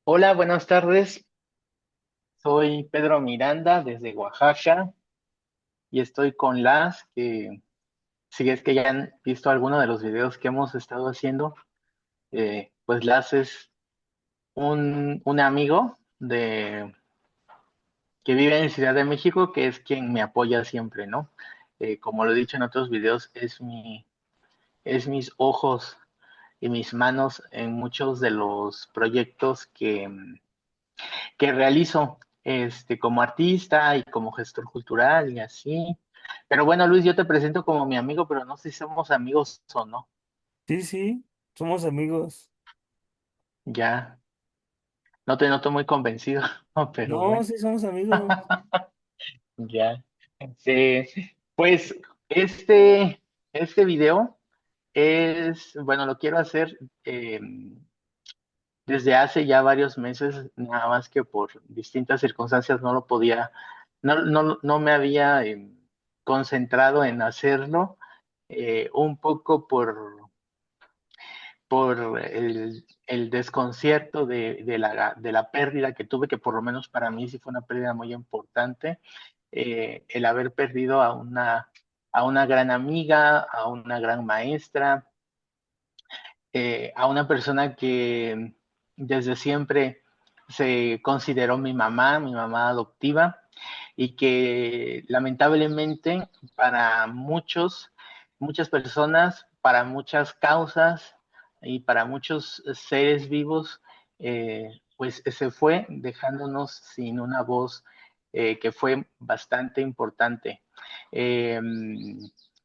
Hola, buenas tardes. Soy Pedro Miranda desde Oaxaca y estoy con Las, que si es que ya han visto alguno de los videos que hemos estado haciendo, pues Las es un amigo que vive en Ciudad de México, que es quien me apoya siempre, ¿no? Como lo he dicho en otros videos, es mis ojos y mis manos en muchos de los proyectos que realizo como artista y como gestor cultural y así. Pero bueno, Luis, yo te presento como mi amigo, pero no sé si somos amigos o no. Sí, sí, somos amigos. Ya, no te noto muy convencido, pero No, bueno, sí, somos amigos. ya. Sí, pues este video bueno, lo quiero hacer desde hace ya varios meses, nada más que por distintas circunstancias no lo podía, no me había concentrado en hacerlo, un poco por el desconcierto de la pérdida que tuve, que por lo menos para mí sí fue una pérdida muy importante, el haber perdido a una gran amiga, a una gran maestra, a una persona que desde siempre se consideró mi mamá adoptiva, y que lamentablemente para muchas personas, para muchas causas y para muchos seres vivos, pues se fue dejándonos sin una voz que fue bastante importante. Eh,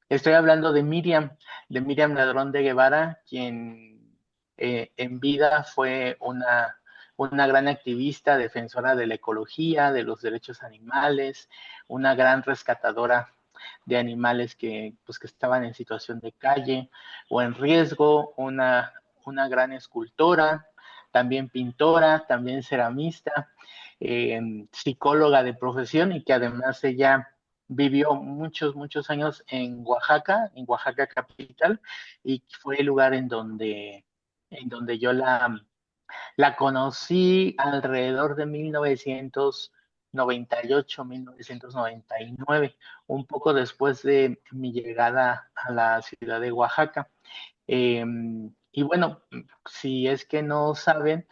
Estoy hablando de Miriam Ladrón de Guevara, quien en vida fue una gran activista, defensora de la ecología, de los derechos animales, una gran rescatadora de animales que estaban en situación de calle o en riesgo, una gran escultora, también pintora, también ceramista, psicóloga de profesión, y que además ella vivió muchos, muchos años en Oaxaca capital, y fue el lugar en donde yo la conocí alrededor de 1998, 1999, un poco después de mi llegada a la ciudad de Oaxaca. Eh, y bueno, si es que no saben,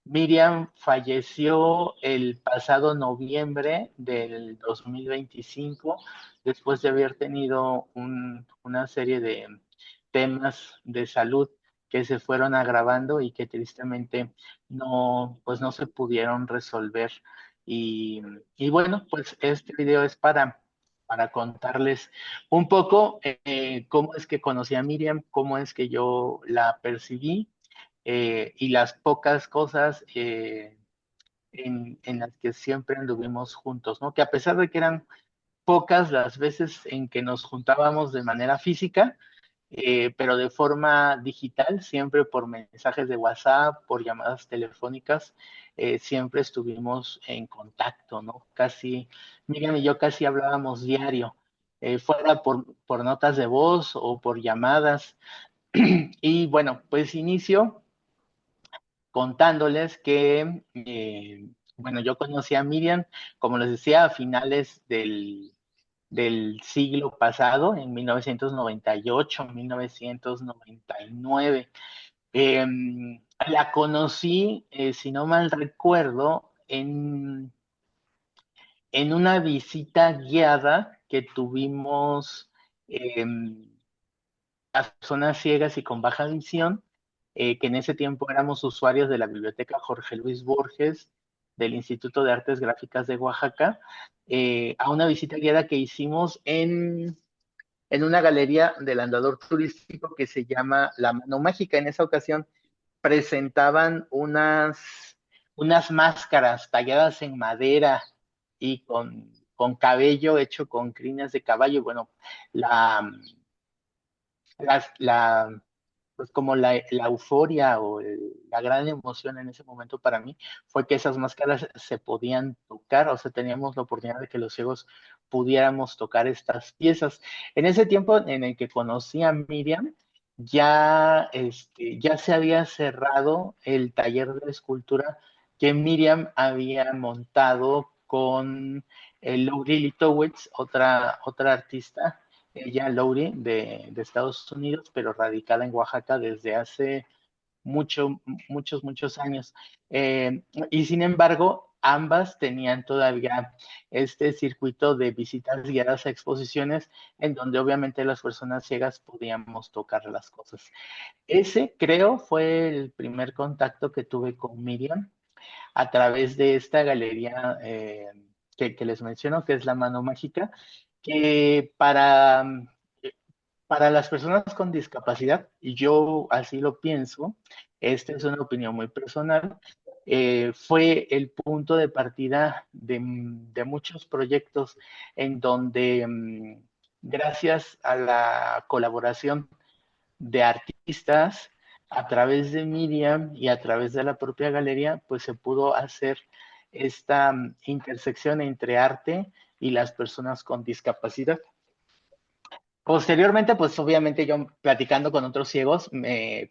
Miriam falleció el pasado noviembre del 2025, después de haber tenido una serie de temas de salud que se fueron agravando y que tristemente pues no se pudieron resolver. Y, y bueno, pues este video es para contarles un poco cómo es que conocí a Miriam, cómo es que yo la percibí, y las pocas cosas en las que siempre anduvimos juntos, ¿no? Que a pesar de que eran pocas las veces en que nos juntábamos de manera física, pero de forma digital, siempre por mensajes de WhatsApp, por llamadas telefónicas, siempre estuvimos en contacto, ¿no? Casi, Miriam y yo casi hablábamos diario, fuera por notas de voz o por llamadas. Y bueno, pues inicio contándoles que, bueno, yo conocí a Miriam, como les decía, a finales del siglo pasado, en 1998, 1999. Eh, la conocí, si no mal recuerdo, en una visita guiada que tuvimos eh, a personas ciegas y con baja visión, que en ese tiempo éramos usuarios de la Biblioteca Jorge Luis Borges del Instituto de Artes Gráficas de Oaxaca, a una visita guiada que hicimos en una galería del andador turístico que se llama La Mano Mágica. En esa ocasión presentaban unas máscaras talladas en madera y con cabello hecho con crines de caballo. Bueno, la, la, pues como la euforia o la gran emoción en ese momento para mí fue que esas máscaras se podían tocar, o sea, teníamos la oportunidad de que los ciegos pudiéramos tocar estas piezas. En ese tiempo en el que conocí a Miriam, ya se había cerrado el taller de escultura que Miriam había montado con Laurie Litowitz, otra artista, ella Laurie de Estados Unidos, pero radicada en Oaxaca desde hace muchos años. Y sin embargo, ambas tenían todavía este circuito de visitas guiadas a exposiciones en donde obviamente las personas ciegas podíamos tocar las cosas. Ese creo fue el primer contacto que tuve con Miriam a través de esta galería que les menciono, que es La Mano Mágica, que para las personas con discapacidad, y yo así lo pienso, esta es una opinión muy personal, fue el punto de partida de muchos proyectos en donde, gracias a la colaboración de artistas, a través de Miriam y a través de la propia galería, pues se pudo hacer esta intersección entre arte y las personas con discapacidad. Posteriormente, pues obviamente yo platicando con otros ciegos,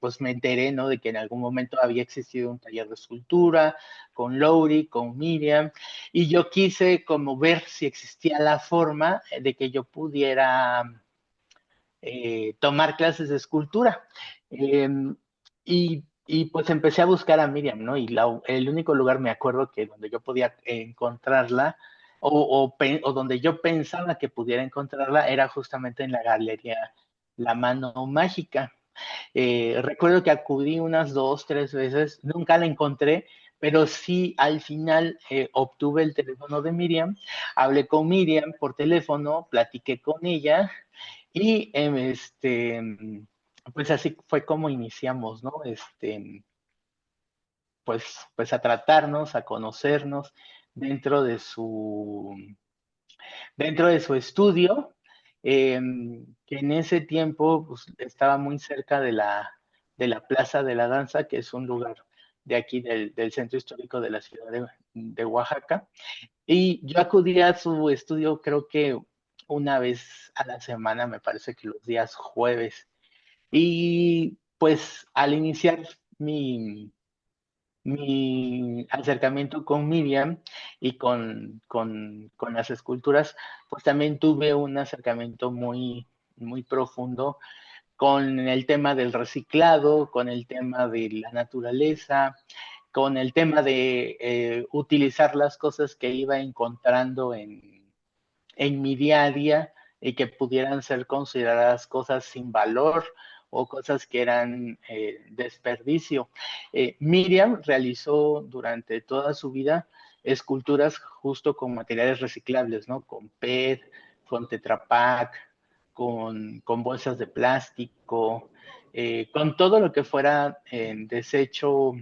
pues me enteré, ¿no? De que en algún momento había existido un taller de escultura con Lowry, con Miriam, y yo quise como ver si existía la forma de que yo pudiera tomar clases de escultura. Eh, pues empecé a buscar a Miriam, ¿no? Y el único lugar, me acuerdo que donde yo podía encontrarla, o donde yo pensaba que pudiera encontrarla, era justamente en la galería La Mano Mágica. Recuerdo que acudí unas 2, 3 veces, nunca la encontré, pero sí al final obtuve el teléfono de Miriam, hablé con Miriam por teléfono, platiqué con ella y pues así fue como iniciamos, ¿no? Pues a tratarnos, a conocernos dentro de su estudio, eh, que en ese tiempo pues, estaba muy cerca de la Plaza de la Danza, que es un lugar de aquí del centro histórico de la ciudad de Oaxaca. Y yo acudía a su estudio creo que una vez a la semana, me parece que los días jueves. Y pues al iniciar mi acercamiento con Miriam y con las esculturas, pues también tuve un acercamiento muy profundo con el tema del reciclado, con el tema de la naturaleza, con el tema de utilizar las cosas que iba encontrando en mi día a día y que pudieran ser consideradas cosas sin valor o cosas que eran desperdicio. Miriam realizó durante toda su vida esculturas justo con materiales reciclables, ¿no? Con PET, con Tetra Pak, con bolsas de plástico, con todo lo que fuera desecho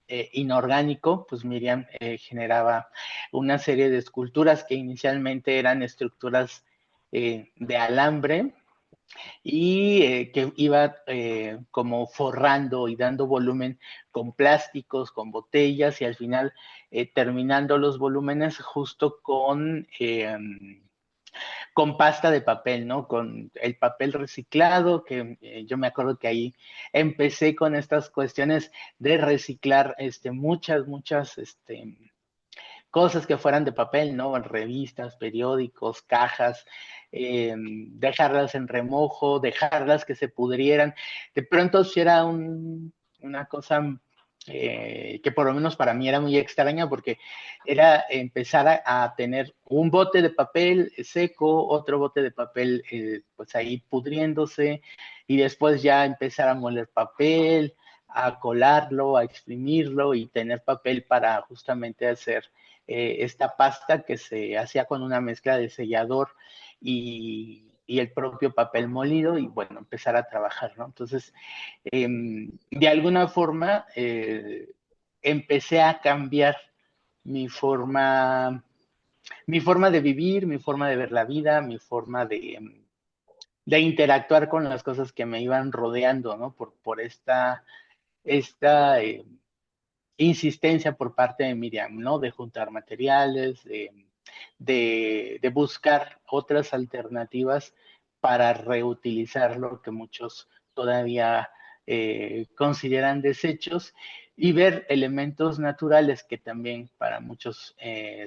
inorgánico, pues Miriam generaba una serie de esculturas que inicialmente eran estructuras de alambre y que iba como forrando y dando volumen con plásticos, con botellas y al final terminando los volúmenes justo con pasta de papel, ¿no? Con el papel reciclado, que yo me acuerdo que ahí empecé con estas cuestiones de reciclar muchas cosas que fueran de papel, ¿no? Revistas, periódicos, cajas, dejarlas en remojo, dejarlas que se pudrieran. De pronto si era una cosa que por lo menos para mí era muy extraña porque era empezar a tener un bote de papel seco, otro bote de papel pues ahí pudriéndose y después ya empezar a moler papel, a colarlo, a exprimirlo y tener papel para justamente hacer esta pasta que se hacía con una mezcla de sellador y el propio papel molido y bueno, empezar a trabajar, ¿no? Entonces, de alguna forma, empecé a cambiar mi forma, mi forma de vivir, mi forma de ver la vida, mi forma de interactuar con las cosas que me iban rodeando, ¿no? Por esta insistencia por parte de Miriam, ¿no? De juntar materiales, de buscar otras alternativas para reutilizar lo que muchos todavía consideran desechos. y ver elementos naturales que también para muchos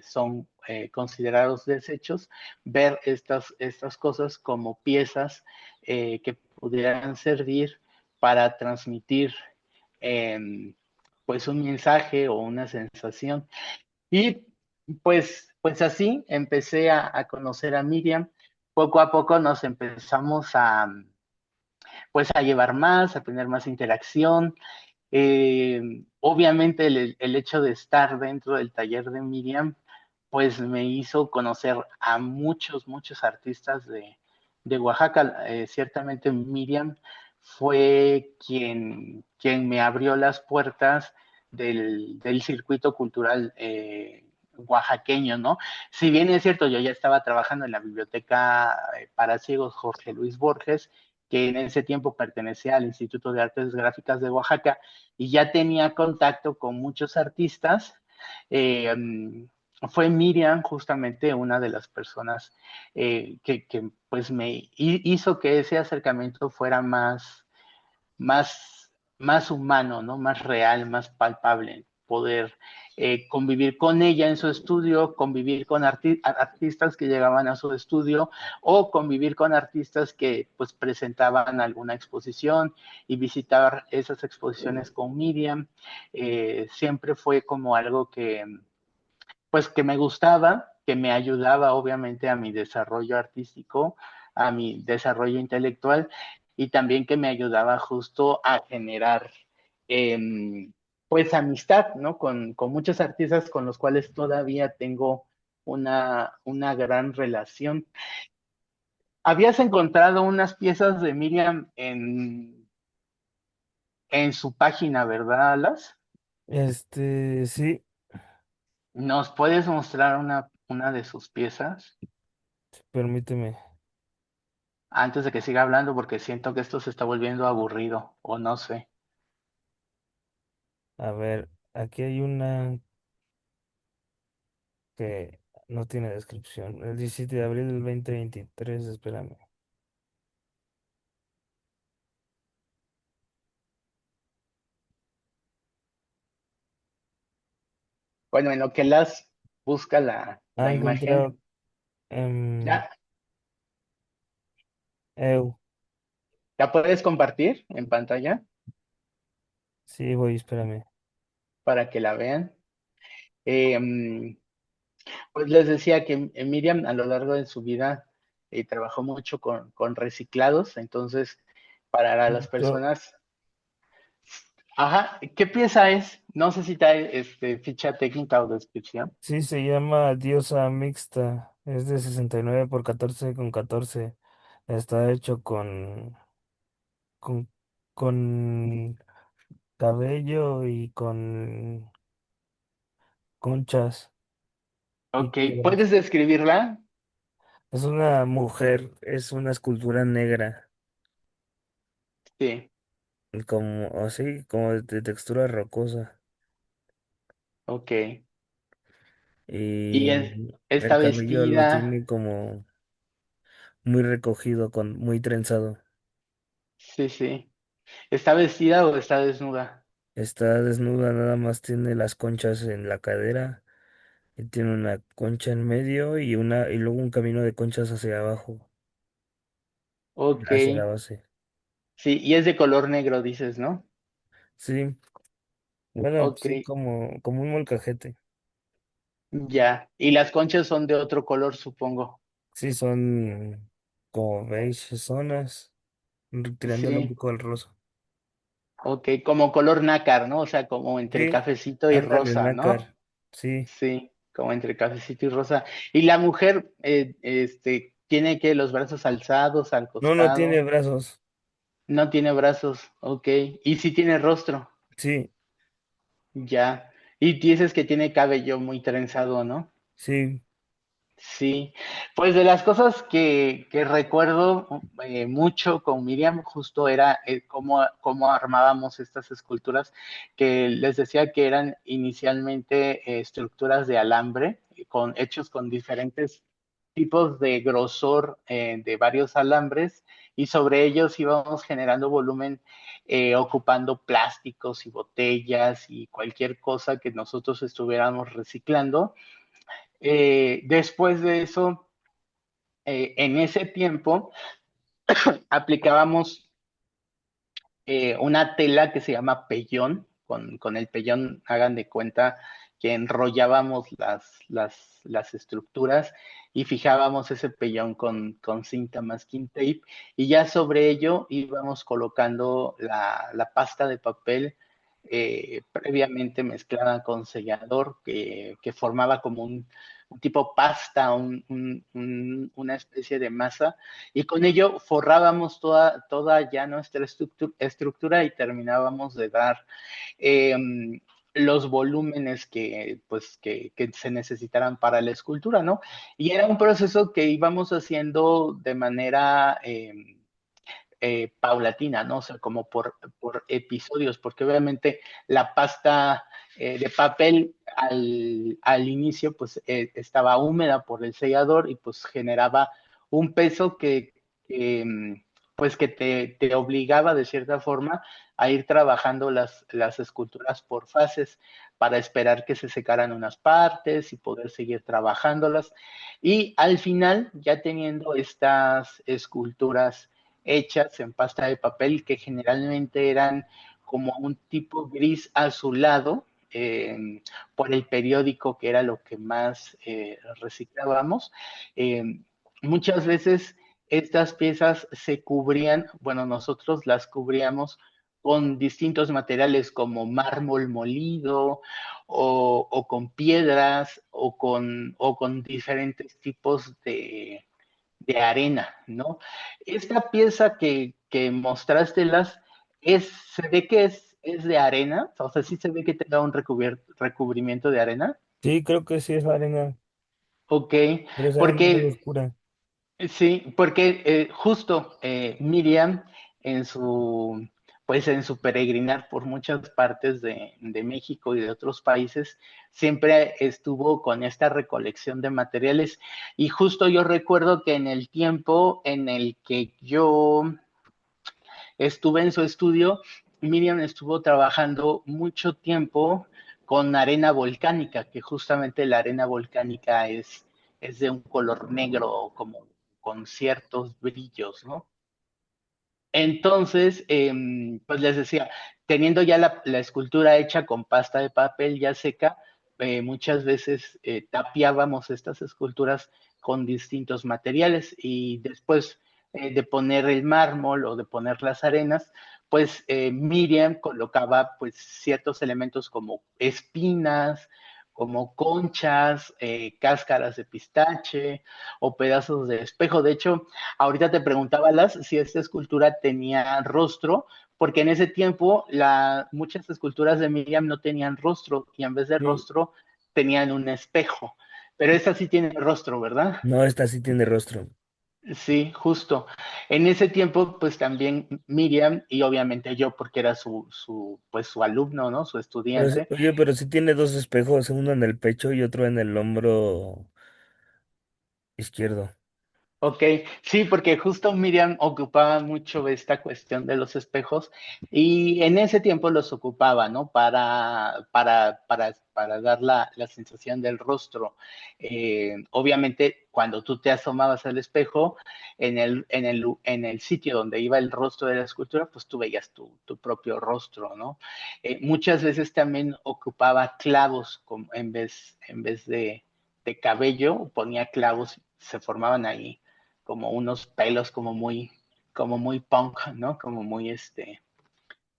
son considerados desechos, ver estas cosas como piezas que pudieran servir para transmitir eh, pues un mensaje o una sensación. Y pues así empecé a conocer a Miriam. Poco a poco nos empezamos pues a llevar más, a tener más interacción. Obviamente el hecho de estar dentro del taller de Miriam, pues me hizo conocer a muchos artistas de Oaxaca. Ciertamente Miriam fue quien me abrió las puertas del circuito cultural oaxaqueño, ¿no? Si bien es cierto, yo ya estaba trabajando en la biblioteca para ciegos Jorge Luis Borges, que en ese tiempo pertenecía al Instituto de Artes Gráficas de Oaxaca, y ya tenía contacto con muchos artistas. Eh, Fue Miriam justamente una de las personas que pues me hizo que ese acercamiento fuera más humano, ¿no? Más real, más palpable, poder convivir con ella en su estudio, convivir con artistas que llegaban a su estudio o convivir con artistas que pues presentaban alguna exposición y visitar esas exposiciones con Miriam. Siempre fue como algo que pues que me gustaba, que me ayudaba obviamente a mi desarrollo artístico, a mi desarrollo intelectual y también que me ayudaba justo a generar eh, pues amistad, ¿no? Con muchos artistas con los cuales todavía tengo una gran relación. ¿Habías encontrado unas piezas de Miriam en su página, verdad, Alas? Sí, ¿Nos puedes mostrar una de sus piezas? permíteme. Antes de que siga hablando, porque siento que esto se está volviendo aburrido, o no sé. A ver, aquí hay una que no tiene descripción. El 17 de abril del 2023, espérame. Bueno, en lo que las busca Ha la imagen, encontrado. em, ya, Eu. la puedes compartir en pantalla Sí, voy, espérame. para que la vean. Eh, pues les decía que Miriam a lo largo de su vida trabajó mucho con reciclados, entonces para las Esto personas, ajá, ¿qué pieza es? No sé si trae ficha técnica o descripción. sí se llama Diosa Mixta. Es de 69 por 14 con 14. Está hecho con, con cabello y con conchas y Ok, piedras. ¿puedes describirla? Es una mujer, es una escultura negra, Sí, como así, como de textura rocosa. ok. Y Y está el cabello lo vestida, tiene como muy recogido, muy trenzado. sí, sí. ¿Está vestida o está desnuda? Está desnuda, nada más tiene las conchas en la cadera y tiene una concha en medio y luego un camino de conchas hacia abajo, Ok, hacia la base. sí, y es de color negro, dices, ¿no? Sí, bueno, Ok, sí, como un molcajete. ya. Y las conchas son de otro color, supongo. Sí, son como beige zonas, tirándole un Sí, poco al rosa. ok, como color nácar, ¿no? O sea, como entre Sí, cafecito y ándale, rosa, ¿no? nácar. Sí, Sí, como entre cafecito y rosa. Y la mujer, tiene que los brazos alzados al no tiene costado, brazos. no tiene brazos, ok. Y sí tiene rostro. Sí, Ya. Y dices que tiene cabello muy trenzado, ¿no? sí, Sí. Pues de las cosas que recuerdo mucho con Miriam, justo era cómo armábamos estas esculturas, que les decía que eran inicialmente estructuras de alambre, hechos con diferentes tipos de grosor de varios alambres y sobre ellos íbamos generando volumen ocupando plásticos y botellas y cualquier cosa que nosotros estuviéramos reciclando. Después de eso, en ese tiempo, aplicábamos una tela que se llama pellón. Con el pellón, hagan de cuenta que enrollábamos las estructuras y fijábamos ese pellón con cinta masking tape y ya sobre ello íbamos colocando la pasta de papel previamente mezclada con sellador que formaba como un tipo pasta, una especie de masa y con ello forrábamos toda ya nuestra estructura y terminábamos de dar eh, los volúmenes que se necesitaran para la escultura, ¿no? Y era un proceso que íbamos haciendo de manera paulatina, ¿no? O sea, como por episodios, porque obviamente la pasta de papel al inicio pues estaba húmeda por el sellador y pues generaba un peso pues que te obligaba de cierta forma a ir trabajando las esculturas por fases para esperar que se secaran unas partes y poder seguir trabajándolas. Y al final, ya teniendo estas esculturas hechas en pasta de papel que generalmente eran como un tipo gris azulado por el periódico que era lo que más reciclábamos. Eh, Muchas veces estas piezas se cubrían, bueno, nosotros las cubríamos con distintos materiales como mármol molido o con piedras o con diferentes tipos de arena, ¿no? Esta pieza que mostraste se ve que es de arena, o sea, sí se ve que tenga un recubrimiento de arena. Sí, creo que sí es arena, Ok, pero es arena muy porque oscura. sí, porque justo Miriam en su, pues en su peregrinar por muchas partes de México y de otros países, siempre estuvo con esta recolección de materiales. Y justo yo recuerdo que en el tiempo en el que yo estuve en su estudio, Miriam estuvo trabajando mucho tiempo con arena volcánica, que justamente la arena volcánica es de un color negro, como con ciertos brillos, ¿no? Entonces, pues les decía, teniendo ya la escultura hecha con pasta de papel ya seca, muchas veces tapiábamos estas esculturas con distintos materiales y después de poner el mármol o de poner las arenas, pues Miriam colocaba pues ciertos elementos como espinas, como conchas, cáscaras de pistache o pedazos de espejo. De hecho, ahorita te preguntaba si esta escultura tenía rostro, porque en ese tiempo muchas esculturas de Miriam no tenían rostro y en vez de Sí. rostro tenían un espejo. Pero esta sí tiene rostro, ¿verdad? No, esta sí tiene rostro. Sí, justo. En ese tiempo, pues también Miriam y obviamente yo, porque era pues su alumno, ¿no? Su estudiante. Oye, pero sí tiene dos espejos, uno en el pecho y otro en el hombro izquierdo. Ok, sí, porque justo Miriam ocupaba mucho esta cuestión de los espejos y en ese tiempo los ocupaba, ¿no? Para dar la sensación del rostro. Obviamente, cuando tú te asomabas al espejo, en el sitio donde iba el rostro de la escultura, pues tú veías tu propio rostro, ¿no? Muchas veces también ocupaba clavos en vez de cabello, ponía clavos, se formaban ahí como unos pelos como muy punk, ¿no? Como muy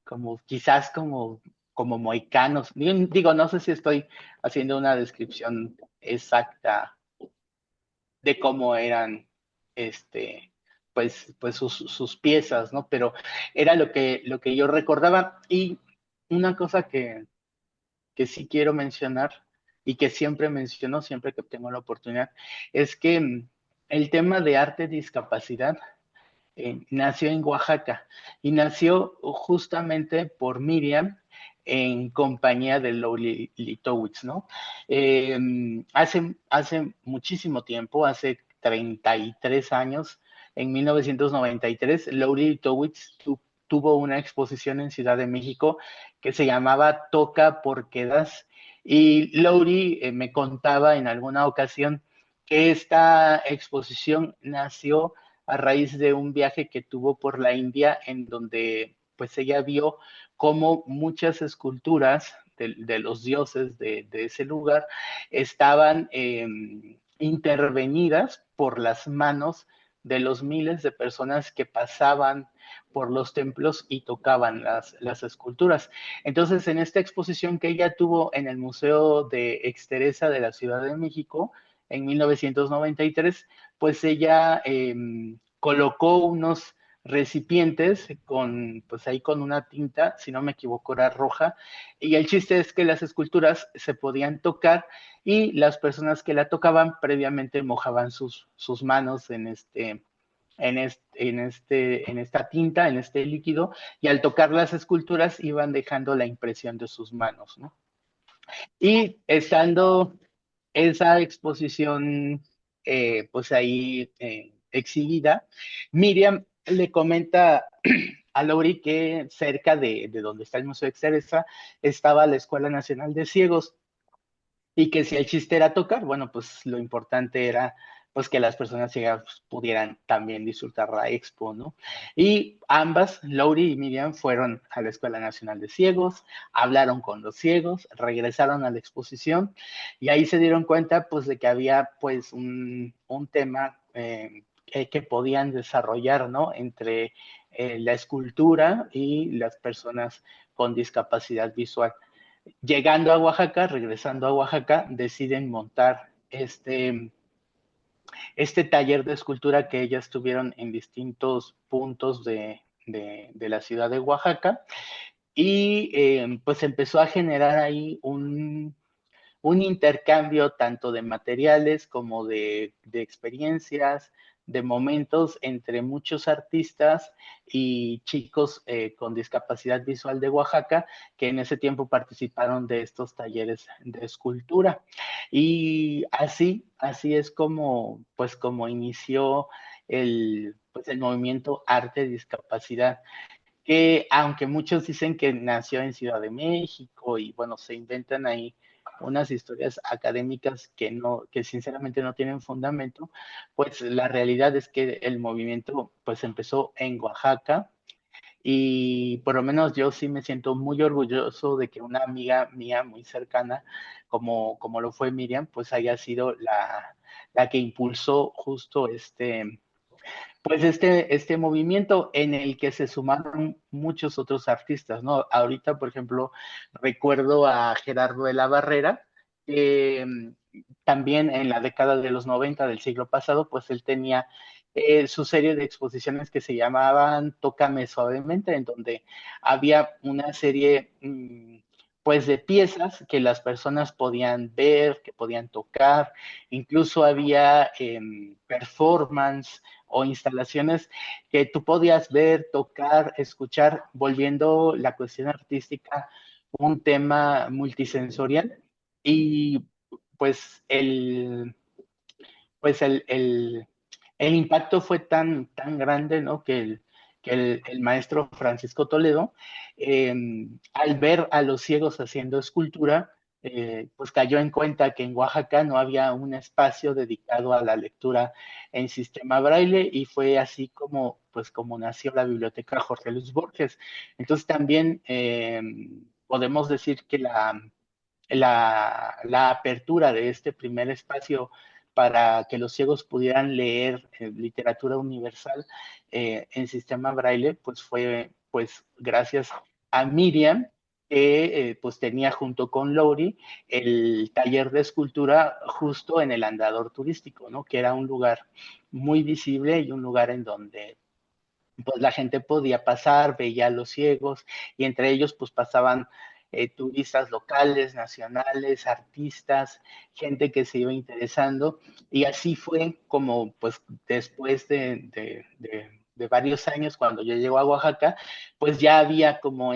como quizás como moicanos. Digo, no sé si estoy haciendo una descripción exacta de cómo eran pues sus piezas, ¿no? Pero era lo que yo recordaba. Y una cosa que sí quiero mencionar y que siempre menciono, siempre que tengo la oportunidad, es que el tema de arte discapacidad nació en Oaxaca y nació justamente por Miriam en compañía de Lowly Litowitz, ¿no? Hace muchísimo tiempo, hace 33 años, en 1993, Laurie Towitz tuvo una exposición en Ciudad de México que se llamaba Toca porque das. Y Laurie me contaba en alguna ocasión que esta exposición nació a raíz de un viaje que tuvo por la India, en donde pues ella vio cómo muchas esculturas de los dioses de ese lugar estaban intervenidas por las manos de los miles de personas que pasaban por los templos y tocaban las esculturas. Entonces, en esta exposición que ella tuvo en el Museo de Exteresa de la Ciudad de México, en 1993, pues ella colocó unos recipientes con, pues ahí con una tinta, si no me equivoco, era roja, y el chiste es que las esculturas se podían tocar y las personas que la tocaban previamente mojaban sus manos en esta tinta, en este líquido, y al tocar las esculturas iban dejando la impresión de sus manos, ¿no? Y estando esa exposición, pues ahí exhibida, Miriam le comenta a Lori que cerca de donde está el Museo de Exteresa estaba la Escuela Nacional de Ciegos y que si el chiste era tocar, bueno, pues lo importante era pues que las personas ciegas pues, pudieran también disfrutar la expo, ¿no? Y ambas, Lori y Miriam, fueron a la Escuela Nacional de Ciegos, hablaron con los ciegos, regresaron a la exposición y ahí se dieron cuenta pues de que había pues un tema que podían desarrollar, ¿no? Entre la escultura y las personas con discapacidad visual. Llegando a Oaxaca, regresando a Oaxaca, deciden montar este taller de escultura que ellas tuvieron en distintos puntos de la ciudad de Oaxaca y pues empezó a generar ahí un intercambio tanto de materiales como de experiencias, de momentos entre muchos artistas y chicos con discapacidad visual de Oaxaca que en ese tiempo participaron de estos talleres de escultura. Y así es como, pues como inició pues el movimiento Arte Discapacidad, que aunque muchos dicen que nació en Ciudad de México y bueno, se inventan ahí unas historias académicas que sinceramente no tienen fundamento, pues la realidad es que el movimiento pues empezó en Oaxaca y por lo menos yo sí me siento muy orgulloso de que una amiga mía muy cercana, como lo fue Miriam, pues haya sido la que impulsó justo pues este movimiento en el que se sumaron muchos otros artistas, ¿no? Ahorita, por ejemplo, recuerdo a Gerardo de la Barrera, que también en la década de los 90 del siglo pasado, pues él tenía su serie de exposiciones que se llamaban Tócame Suavemente, en donde había una serie, pues, de piezas que las personas podían ver, que podían tocar, incluso había performance o instalaciones que tú podías ver, tocar, escuchar, volviendo la cuestión artística un tema multisensorial y pues pues el impacto fue tan grande, ¿no? Que el maestro Francisco Toledo, eh, al ver a los ciegos haciendo escultura, pues cayó en cuenta que en Oaxaca no había un espacio dedicado a la lectura en sistema braille y fue así como, pues, como nació la biblioteca Jorge Luis Borges. Entonces también podemos decir que la apertura de este primer espacio para que los ciegos pudieran leer literatura universal en sistema braille, pues fue pues gracias a Miriam, que pues tenía junto con Lori el taller de escultura justo en el andador turístico, ¿no? Que era un lugar muy visible y un lugar en donde pues la gente podía pasar, veía a los ciegos y entre ellos pues pasaban turistas locales, nacionales, artistas, gente que se iba interesando y así fue como pues después de varios años cuando yo llego a Oaxaca, pues ya había como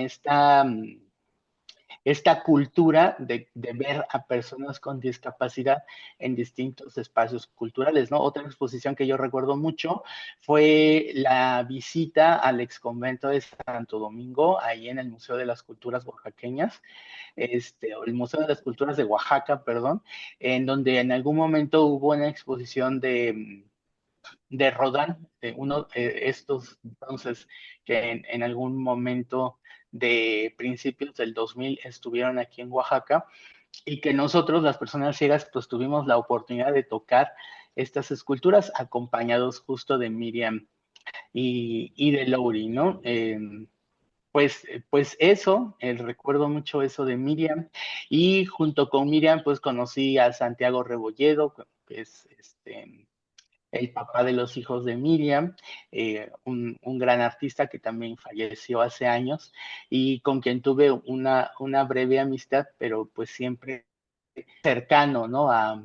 esta cultura de ver a personas con discapacidad en distintos espacios culturales, ¿no? Otra exposición que yo recuerdo mucho fue la visita al exconvento de Santo Domingo, ahí en el Museo de las Culturas Oaxaqueñas, o el Museo de las Culturas de Oaxaca, perdón, en donde en algún momento hubo una exposición de Rodin, de uno de estos entonces que en algún momento de principios del 2000 estuvieron aquí en Oaxaca y que nosotros, las personas ciegas, pues tuvimos la oportunidad de tocar estas esculturas acompañados justo de Miriam y de Lowry, ¿no? Pues eso, recuerdo mucho eso de Miriam y junto con Miriam pues conocí a Santiago Rebolledo, que es el papá de los hijos de Miriam, un gran artista que también falleció hace años y con quien tuve una breve amistad, pero pues siempre cercano, ¿no? A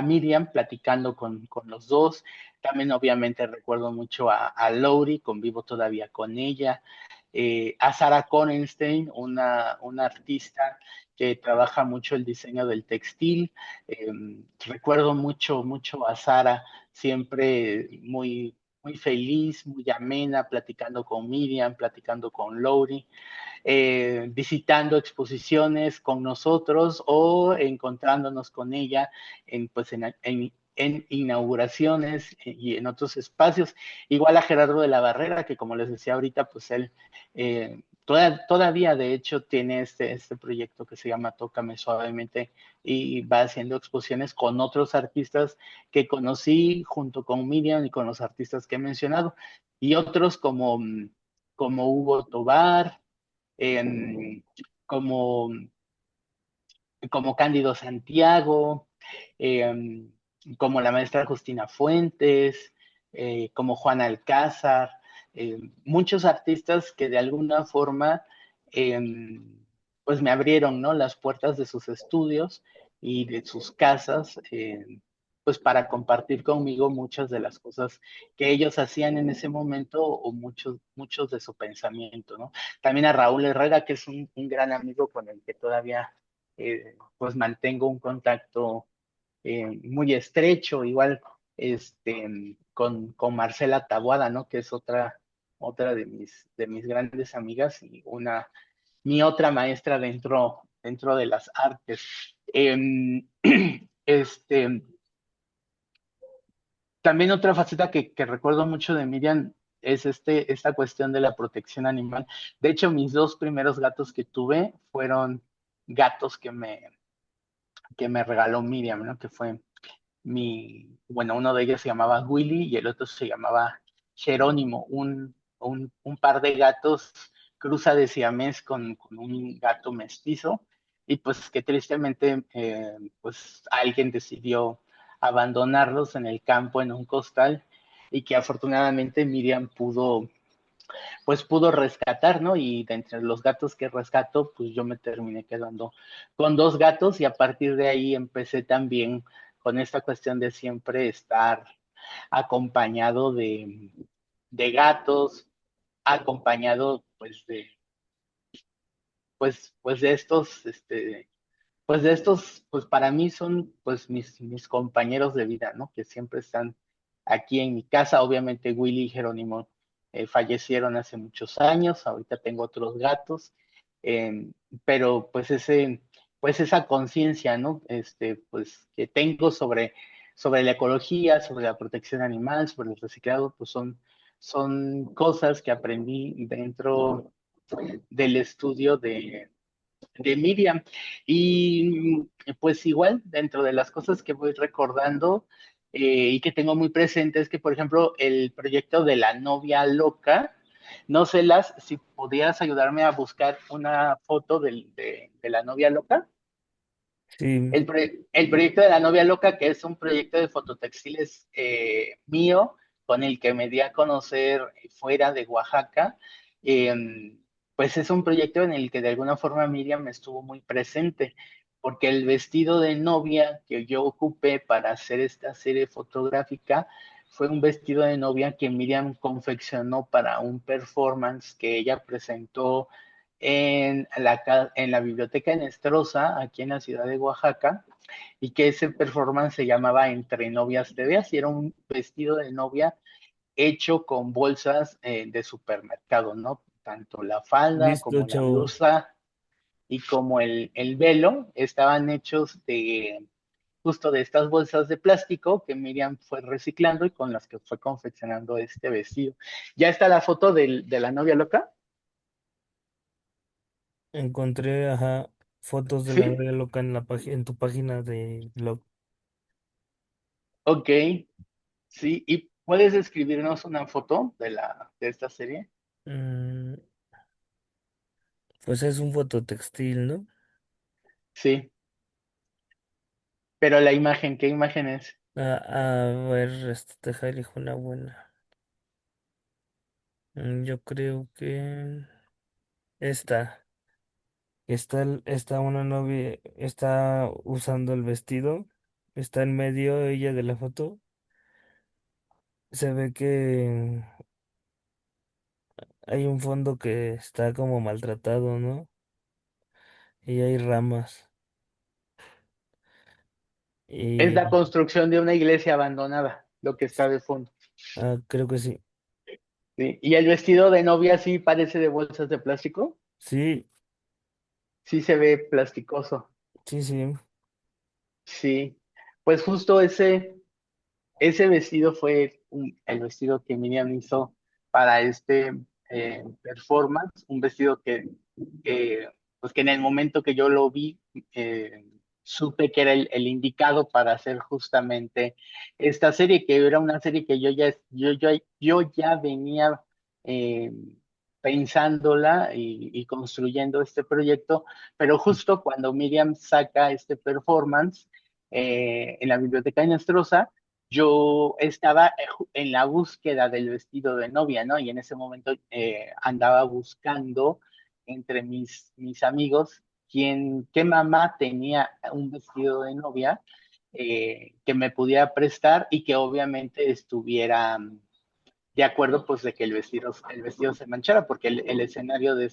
Miriam, platicando con los dos. También obviamente recuerdo mucho a Lowry, convivo todavía con ella. A Sara Korenstein, una artista que trabaja mucho el diseño del textil. Eh, Recuerdo mucho a Sara, siempre muy feliz, muy amena, platicando con Miriam, platicando con Lowry, visitando exposiciones con nosotros o encontrándonos con ella en inauguraciones y en otros espacios. Igual a Gerardo de la Barrera, que como les decía ahorita, pues él todavía de hecho tiene este proyecto que se llama Tócame Suavemente y va haciendo exposiciones con otros artistas que conocí junto con Miriam y con los artistas que he mencionado y otros como Hugo Tobar, eh, como, como Cándido Santiago, eh, como la maestra Justina Fuentes, como Juan Alcázar, muchos artistas que de alguna forma eh, pues me abrieron, ¿no?, las puertas de sus estudios y de sus casas, pues para compartir conmigo muchas de las cosas que ellos hacían en ese momento o muchos de su pensamiento, ¿no? También a Raúl Herrera, que es un gran amigo con el que todavía pues mantengo un contacto muy estrecho, igual con Marcela Taboada, ¿no? Que es otra de mis grandes amigas y mi otra maestra dentro de las artes. Este, También otra faceta que recuerdo mucho de Miriam es esta cuestión de la protección animal. De hecho, mis dos primeros gatos que tuve fueron gatos que me regaló Miriam, ¿no? Que fue bueno, uno de ellos se llamaba Willy y el otro se llamaba Jerónimo, un par de gatos cruza de siamés con un gato mestizo y pues que tristemente pues alguien decidió abandonarlos en el campo en un costal y que afortunadamente Miriam pudo rescatar, ¿no? Y de entre los gatos que rescató, pues yo me terminé quedando con dos gatos y a partir de ahí empecé también con esta cuestión de siempre estar acompañado de gatos, acompañado pues de estos, pues para mí son pues mis compañeros de vida, ¿no? Que siempre están aquí en mi casa. Obviamente Willy y Jerónimo fallecieron hace muchos años, ahorita tengo otros gatos, eh, pero pues esa conciencia, ¿no? Pues que tengo sobre la ecología, sobre la protección animal, sobre el reciclado, pues son cosas que aprendí dentro del estudio de Miriam. Y pues igual, dentro de las cosas que voy recordando y que tengo muy presente es que, por ejemplo, el proyecto de la novia loca, no sé, si podías ayudarme a buscar una foto de la novia loca. Sí, El proyecto de la novia loca, que es un proyecto de fototextiles mío, con el que me di a conocer fuera de Oaxaca, eh, pues es un proyecto en el que de alguna forma Miriam estuvo muy presente, porque el vestido de novia que yo ocupé para hacer esta serie fotográfica fue un vestido de novia que Miriam confeccionó para un performance que ella presentó en la Biblioteca Nestrosa, aquí en la ciudad de Oaxaca, y que ese performance se llamaba Entre Novias Te Veas, y era un vestido de novia hecho con bolsas de supermercado, ¿no? Tanto la falda Listo, como la chavo. blusa y como el velo estaban hechos de justo de estas bolsas de plástico que Miriam fue reciclando y con las que fue confeccionando este vestido. ¿Ya está la foto de la novia loca? Encontré, ajá, fotos de la Sí. novia loca en en tu página de blog. Ok, sí. ¿Y puedes escribirnos una foto de esta serie? Mm, pues es un fototextil, ¿no? Sí. Pero la imagen, ¿qué imagen es? A ver, deja elijo una buena. Yo creo que esta. Está una novia, está usando el vestido, está en medio ella de la foto. Se ve que hay un fondo que está como maltratado, ¿no? Y hay ramas. Es la Y construcción de una iglesia abandonada, lo que está de fondo. creo que sí. ¿Sí? Y el vestido de novia sí parece de bolsas de plástico, Sí, sí se ve plasticoso. sí, sí. Sí, pues justo ese vestido fue el vestido que Miriam hizo para este performance, un vestido pues que en el momento que yo lo vi, eh, supe que era el indicado para hacer justamente esta serie, que era una serie que yo ya venía eh, pensándola y construyendo este proyecto, pero justo cuando Miriam saca este performance en la biblioteca de Nostrosa, yo estaba en la búsqueda del vestido de novia, ¿no? Y en ese momento andaba buscando entre mis amigos qué mamá tenía un vestido de novia que me pudiera prestar y que obviamente estuviera de acuerdo pues de que el vestido se manchara, porque el escenario de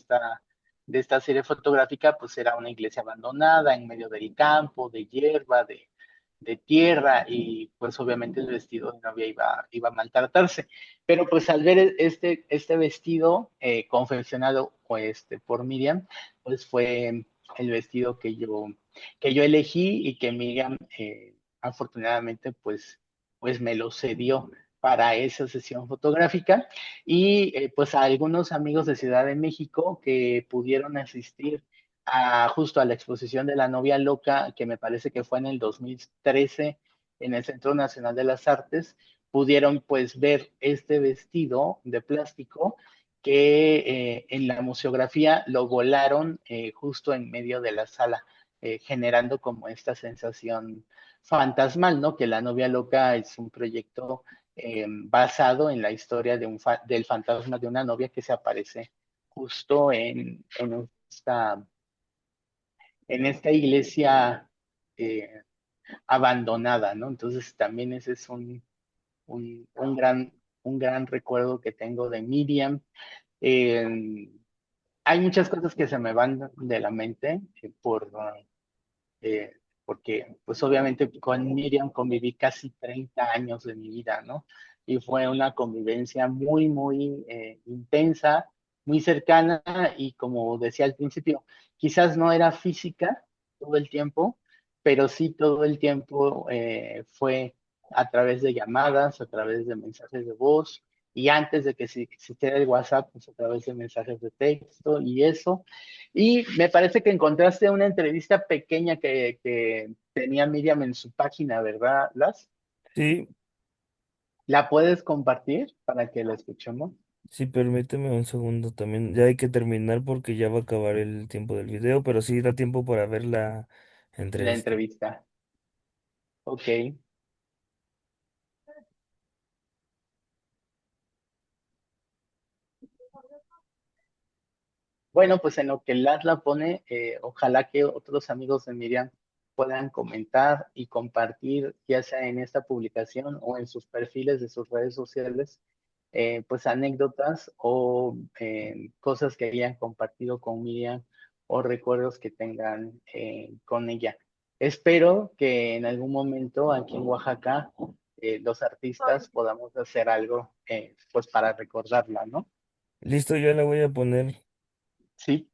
esta serie fotográfica pues era una iglesia abandonada en medio del campo, de hierba, de tierra, y pues obviamente el vestido de novia iba a maltratarse. Pero pues al ver este vestido confeccionado pues, por Miriam, pues fue el vestido que yo elegí y que Miriam afortunadamente pues me lo cedió para esa sesión fotográfica y pues a algunos amigos de Ciudad de México que pudieron asistir justo a la exposición de la novia loca, que me parece que fue en el 2013 en el Centro Nacional de las Artes, pudieron pues ver este vestido de plástico que en la museografía lo volaron justo en medio de la sala, generando como esta sensación fantasmal, ¿no? Que la novia loca es un proyecto basado en la historia del fantasma de una novia que se aparece justo en esta iglesia eh, abandonada, ¿no? Entonces también ese es un gran recuerdo que tengo de Miriam. Eh, Hay muchas cosas que se me van de la mente eh, porque pues obviamente con Miriam conviví casi 30 años de mi vida, ¿no? Y fue una convivencia muy, muy intensa, muy cercana y como decía al principio, quizás no era física todo el tiempo, pero sí todo el tiempo fue a través de llamadas, a través de mensajes de voz y antes de que existiera el WhatsApp, pues a través de mensajes de texto y eso. Y me parece que encontraste una entrevista pequeña que tenía Miriam en su página, ¿verdad, Las? Sí, ¿La puedes compartir para que la escuchemos? sí, permíteme un segundo también. Ya hay que terminar porque ya va a acabar el tiempo del video, pero sí da tiempo para ver la La entrevista. entrevista. Ok. Bueno, pues en lo que Las la pone, ojalá que otros amigos de Miriam puedan comentar y compartir, ya sea en esta publicación o en sus perfiles de sus redes sociales, pues anécdotas o cosas que hayan compartido con Miriam o recuerdos que tengan con ella. Espero que en algún momento aquí en Oaxaca los artistas podamos hacer algo pues para recordarla, ¿no? Listo, yo la voy a poner. Sí.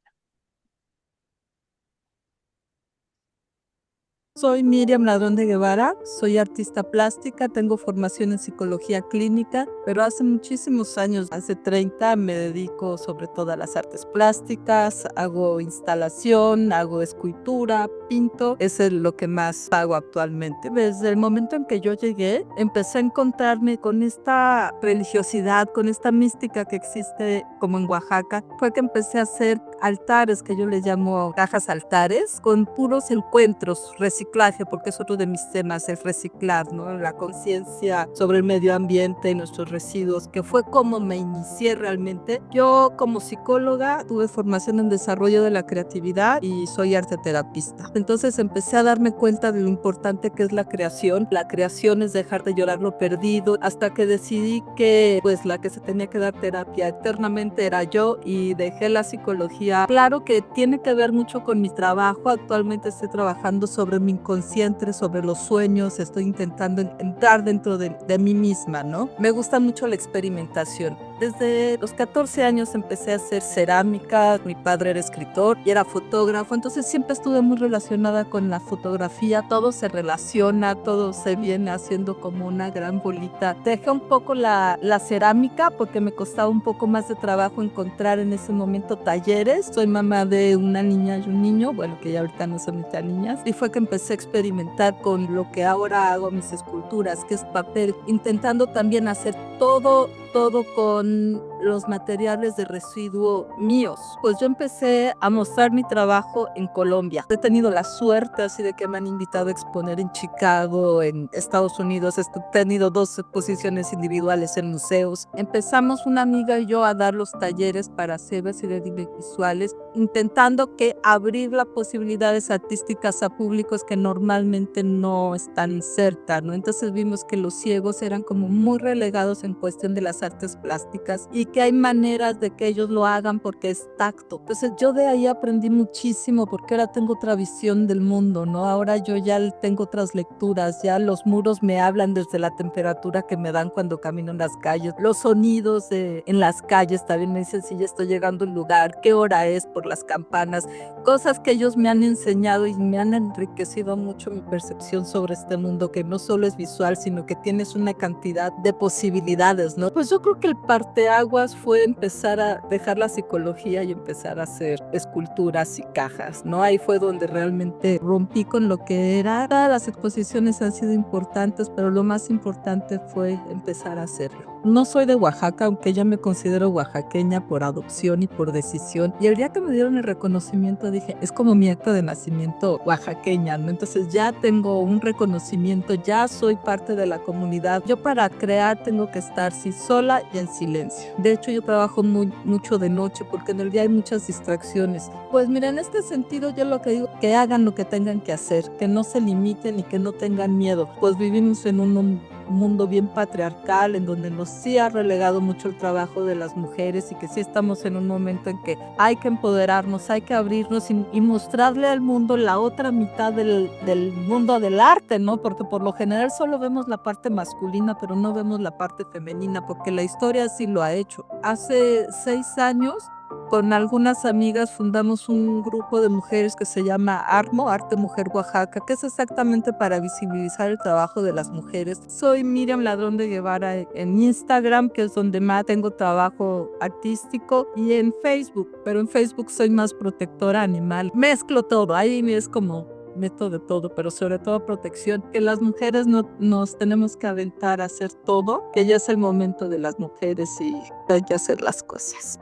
Soy Miriam Ladrón de Guevara, soy artista plástica, tengo formación en psicología clínica, pero hace muchísimos años, hace 30, me dedico sobre todo a las artes plásticas, hago instalación, hago escultura, pinto, eso es lo que más hago actualmente. Desde el momento en que yo llegué, empecé a encontrarme con esta religiosidad, con esta mística que existe como en Oaxaca, fue que empecé a hacer altares, que yo les llamo cajas altares, con puros encuentros, reciclaje, porque es otro de mis temas, el reciclar, ¿no? La conciencia sobre el medio ambiente y nuestros residuos, que fue como me inicié realmente. Yo como psicóloga tuve formación en desarrollo de la creatividad y soy arteterapista. Entonces empecé a darme cuenta de lo importante que es la creación. La creación es dejar de llorar lo perdido, hasta que decidí que pues la que se tenía que dar terapia eternamente era yo y dejé la psicología. Claro que tiene que ver mucho con mi trabajo. Actualmente estoy trabajando sobre mi inconsciente, sobre los sueños. Estoy intentando entrar dentro de mí misma, ¿no? Me gusta mucho la experimentación. Desde los 14 años empecé a hacer cerámica. Mi padre era escritor y era fotógrafo, entonces siempre estuve muy relacionada con la fotografía. Todo se relaciona, todo se viene haciendo como una gran bolita. Dejé un poco la cerámica porque me costaba un poco más de trabajo encontrar en ese momento talleres. Soy mamá de una niña y un niño, bueno, que ya ahorita no son mis niñas, y fue que empecé a experimentar con lo que ahora hago, mis esculturas, que es papel, intentando también hacer todo con los materiales de residuo míos. Pues yo empecé a mostrar mi trabajo en Colombia. He tenido la suerte así de que me han invitado a exponer en Chicago, en Estados Unidos. He tenido 2 exposiciones individuales en museos. Empezamos una amiga y yo a dar los talleres para ciegas y visuales, intentando que abrir las posibilidades artísticas a públicos que normalmente no están cerca, ¿no? Entonces vimos que los ciegos eran como muy relegados en cuestión de las artes plásticas y que hay maneras de que ellos lo hagan porque es tacto. Entonces yo de ahí aprendí muchísimo porque ahora tengo otra visión del mundo, ¿no? Ahora yo ya tengo otras lecturas, ya los muros me hablan desde la temperatura que me dan cuando camino en las calles, los sonidos en las calles también me dicen si ya estoy llegando a un lugar, qué hora es por las campanas, cosas que ellos me han enseñado y me han enriquecido mucho mi percepción sobre este mundo, que no solo es visual, sino que tienes una cantidad de posibilidades, ¿no? Pues yo creo que el parteaguas fue empezar a dejar la psicología y empezar a hacer esculturas y cajas, ¿no? Ahí fue donde realmente rompí con lo que era. Todas las exposiciones han sido importantes, pero lo más importante fue empezar a hacerlo. No soy de Oaxaca, aunque ya me considero oaxaqueña por adopción y por decisión. Y el día que me dieron el reconocimiento dije, es como mi acta de nacimiento oaxaqueña, ¿no? Entonces ya tengo un reconocimiento, ya soy parte de la comunidad. Yo para crear tengo que estar sí sola y en silencio. De hecho yo trabajo mucho de noche porque en el día hay muchas distracciones. Pues mira, en este sentido yo lo que digo, que hagan lo que tengan que hacer, que no se limiten y que no tengan miedo. Pues vivimos en un mundo bien patriarcal en donde nos sí ha relegado mucho el trabajo de las mujeres y que sí estamos en un momento en que hay que empoderarnos, hay que abrirnos y mostrarle al mundo la otra mitad del mundo del arte, ¿no? Porque por lo general solo vemos la parte masculina, pero no vemos la parte femenina, porque la historia sí lo ha hecho. Hace 6 años con algunas amigas fundamos un grupo de mujeres que se llama ARMO, Arte Mujer Oaxaca, que es exactamente para visibilizar el trabajo de las mujeres. Soy Miriam Ladrón de Guevara en Instagram, que es donde más tengo trabajo artístico, y en Facebook, pero en Facebook soy más protectora animal. Mezclo todo, ahí es como meto de todo, pero sobre todo protección, que las mujeres no nos tenemos que aventar a hacer todo, que ya es el momento de las mujeres y hay que hacer las cosas.